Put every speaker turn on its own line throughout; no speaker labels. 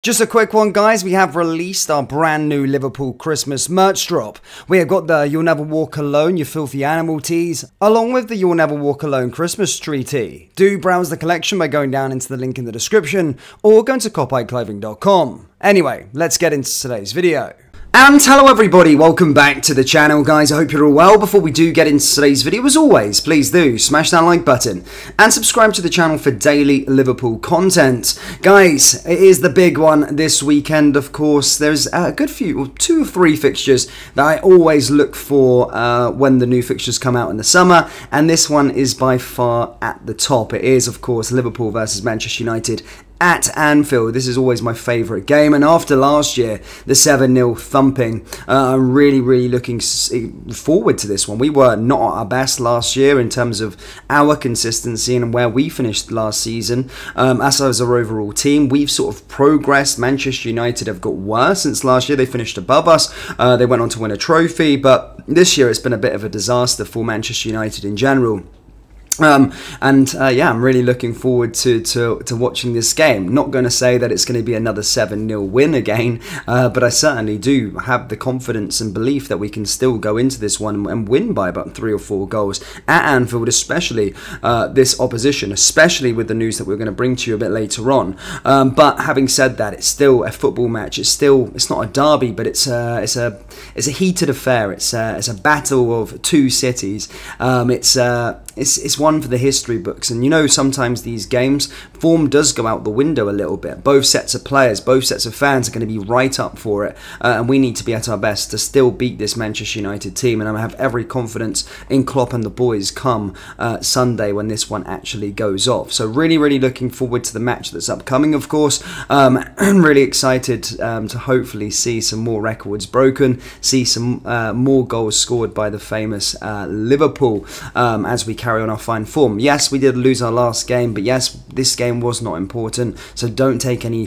Just a quick one, guys. We have released our brand new Liverpool Christmas merch drop. We have got the You'll Never Walk Alone, You Filthy Animal tees, along with the You'll Never Walk Alone Christmas tree tee. Do browse the collection by going down into the link in the description or going to copiclothing.com. Anyway, let's get into today's video. And hello everybody, welcome back to the channel, guys. I hope you're all well. Before we do get into today's video, as always, please do smash that like button and subscribe to the channel for daily Liverpool content. Guys, it is the big one this weekend, of course. There's a good few, 2 or 3 fixtures that I always look for when the new fixtures come out in the summer, and this one is by far at the top. It is, of course, Liverpool versus Manchester United at Anfield. This is always my favourite game, and after last year, the 7-0 thumping, I'm really looking forward to this one. We were not at our best last year in terms of our consistency and where we finished last season. As our overall team, we've sort of progressed. Manchester United have got worse since last year. They finished above us. They went on to win a trophy, but this year it's been a bit of a disaster for Manchester United in general. Yeah, I'm really looking forward to watching this game. Not going to say that it's going to be another 7-0 win again, but I certainly do have the confidence and belief that we can still go into this one and win by about 3 or 4 goals at Anfield, especially this opposition, especially with the news that we're going to bring to you a bit later on. But having said that, it's still a football match. It's not a derby, but it's a heated affair. It's a battle of 2 cities. It's one for the history books, and you know, sometimes these games, form does go out the window a little bit. Both sets of players, both sets of fans are going to be right up for it, and we need to be at our best to still beat this Manchester United team, and I have every confidence in Klopp and the boys come Sunday when this one actually goes off. So really looking forward to the match that's upcoming, of course. Really excited to hopefully see some more records broken, see some more goals scored by the famous Liverpool as we carry on our fine form. Yes, we did lose our last game, but yes, this game was not important, so don't take any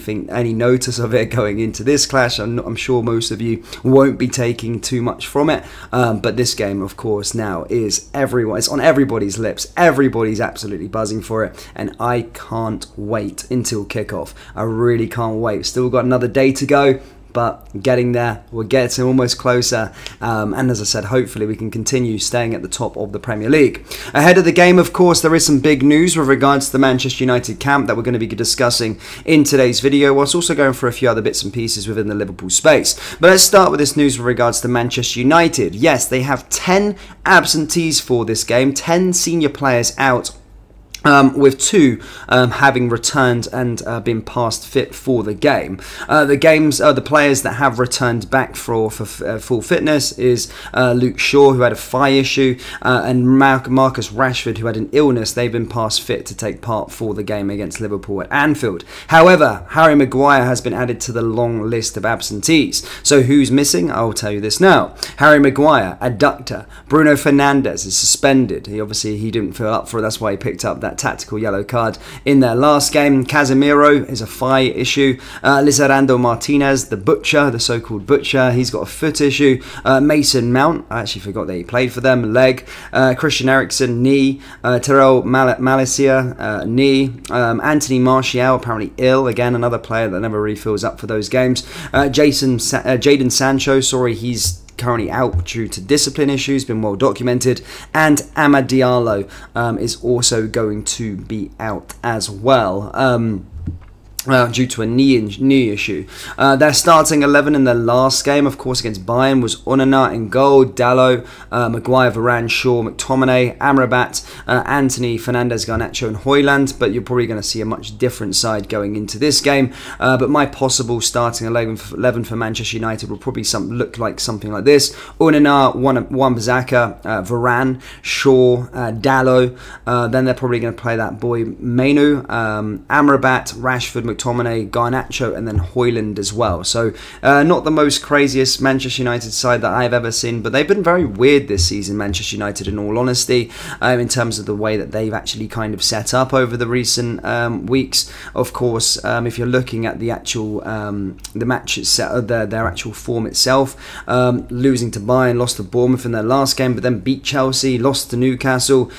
notice of it going into this clash. I'm sure most of you won't be taking too much from it, but this game, of course, now is it's on everybody's lips. Everybody's absolutely buzzing for it, and I can't wait until kickoff. I really can't wait. Still got another day to go, but getting there, we're getting almost closer, and as I said, hopefully we can continue staying at the top of the Premier League. Ahead of the game, of course, there is some big news with regards to the Manchester United camp that we're going to be discussing in today's video, whilst also going for a few other bits and pieces within the Liverpool space. But let's start with this news with regards to Manchester United. Yes, they have 10 absentees for this game, 10 senior players out, with 2 having returned and been past fit for the game. The players that have returned back for full fitness is Luke Shaw, who had a thigh issue, and Marcus Rashford, who had an illness. They've been past fit to take part for the game against Liverpool at Anfield. However, Harry Maguire has been added to the long list of absentees. So who's missing? I'll tell you this now. Harry Maguire, adductor. Bruno Fernandes is suspended. He didn't feel up for it. That's why he picked up that tactical yellow card in their last game. Casemiro is a thigh issue. Lisandro Martinez, the butcher, the so-called butcher, he's got a foot issue. Mason Mount, I actually forgot that he played for them, leg. Christian Eriksen, knee. Terrell Malacia, knee. Anthony Martial, apparently ill, again another player that never really fills up for those games. Jadon Sancho, he's currently out due to discipline issues, been well documented, and Amad Diallo is also going to be out as well. Due to a knee issue. Their starting 11 in their last game, of course, against Bayern was Onana in goal, Dalot, Maguire, Varane, Shaw, McTominay, Amrabat, Anthony, Fernandes, Garnacho and Højlund, but you're probably going to see a much different side going into this game. But my possible starting 11 for Manchester United will probably look like something like this: Onana, Wan-Bissaka, Varane, Shaw, Dalot. Then they're probably going to play that boy Mainu, Amrabat, Rashford, McTominay, Garnacho and then Højlund as well. So not the most craziest Manchester United side that I've ever seen, but they've been very weird this season, Manchester United, in all honesty, in terms of the way that they've actually kind of set up over the recent weeks. Of course, if you're looking at the actual the match itself, their actual form itself, losing to Bayern, lost to Bournemouth in their last game, but then beat Chelsea, lost to Newcastle,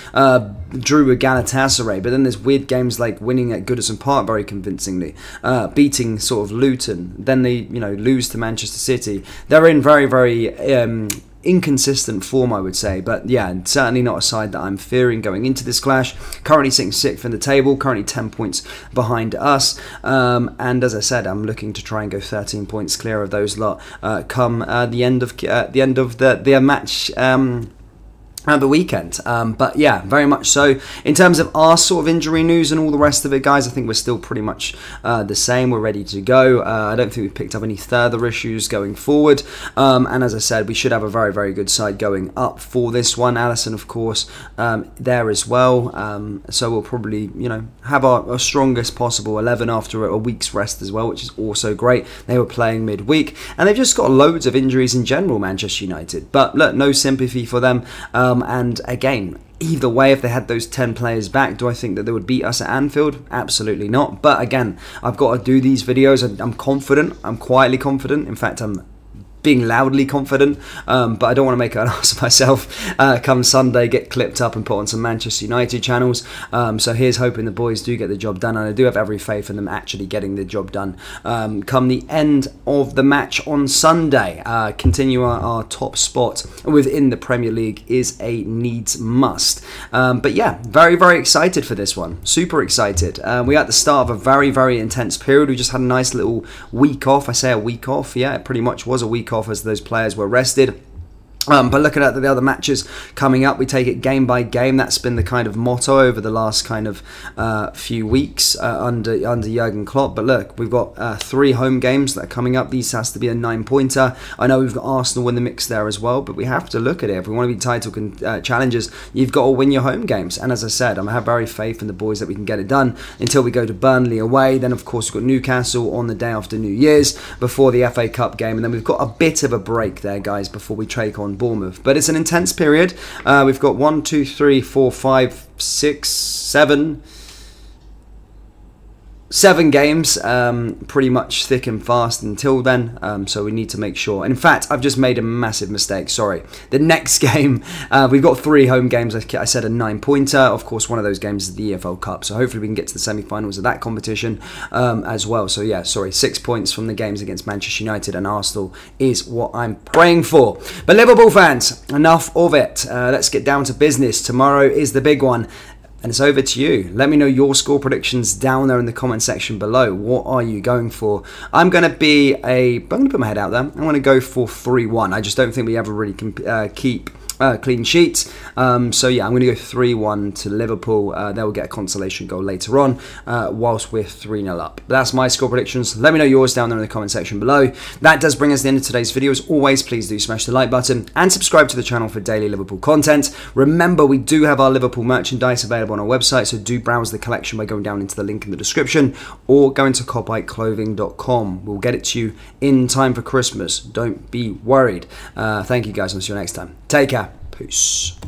drew with Galatasaray, but then there's weird games like winning at Goodison Park very convincingly, beating sort of Luton, then they lose to Manchester City. They're in very, very inconsistent form, I would say, but yeah, certainly not a side that I'm fearing going into this clash. Currently sitting 6th in the table, currently 10 points behind us, and as I said, I'm looking to try and go 13 points clear of those lot come the end of the match at the weekend. But yeah, very much so. In terms of our sort of injury news and all the rest of it, guys, I think we're still pretty much the same. We're ready to go. I don't think we've picked up any further issues going forward. And as I said, we should have a very, very good side going up for this one. Allison, of course, there as well. So we'll probably, have our strongest possible 11 after a week's rest as well, which is also great. They were playing midweek, and they've just got loads of injuries in general, Manchester United. But look, no sympathy for them. And again, either way, if they had those 10 players back, do I think that they would beat us at Anfield? Absolutely not. But again, I've got to do these videos. I'm confident. I'm quietly confident. In fact, I'm being loudly confident, but I don't want to make an ass of myself come Sunday, get clipped up and put on some Manchester United channels. So here's hoping the boys do get the job done, and I do have every faith in them actually getting the job done come the end of the match on Sunday. Continue our top spot within the Premier League is a needs must. But yeah, very, very excited for this one. Super excited. We're at the start of a very, very intense period. We just had a nice little week off. I say a week off. Yeah, it pretty much was a week off as those players were rested. But looking at the other matches coming up, we take it game by game. That's been the kind of motto over the last kind of few weeks under Jurgen Klopp. But look, we've got 3 home games that are coming up. These has to be a 9-pointer. I know we've got Arsenal in the mix there as well, but we have to look at it. If we want to be title challengers, you've got to win your home games. And as I said, I have very faith in the boys that we can get it done until we go to Burnley away. Then, of course, we've got Newcastle on the day after New Year's before the FA Cup game. And then we've got a bit of a break there, guys, before we take on Bournemouth. But it's an intense period. We've got 1, 2, 3, 4, 5, 6, 7 games, pretty much thick and fast until then, so we need to make sure. In fact, I've just made a massive mistake, sorry. The next game, we've got 3 home games. I said a 9-pointer. Of course, one of those games is the EFL Cup, so hopefully we can get to the semi-finals of that competition as well. So yeah, sorry, 6 points from the games against Manchester United and Arsenal is what I'm praying for. But Liverpool fans, enough of it. Let's get down to business. Tomorrow is the big one. And it's over to you. Let me know your score predictions down there in the comment section below. What are you going for? I'm going to put my head out there. I'm going to go for 3-1. I just don't think we ever really keep clean sheets. So yeah, I'm going to go 3-1 to Liverpool. They will get a consolation goal later on whilst we're 3-0 up. But that's my score predictions. Let me know yours down there in the comment section below. That does bring us to the end of today's video. As always, please do smash the like button and subscribe to the channel for daily Liverpool content. Remember, we do have our Liverpool merchandise available on our website, so do browse the collection by going down into the link in the description or going to copyclothing.com. We'll get it to you in time for Christmas. Don't be worried. Thank you guys, and I'll see you next time. Take care. Peace.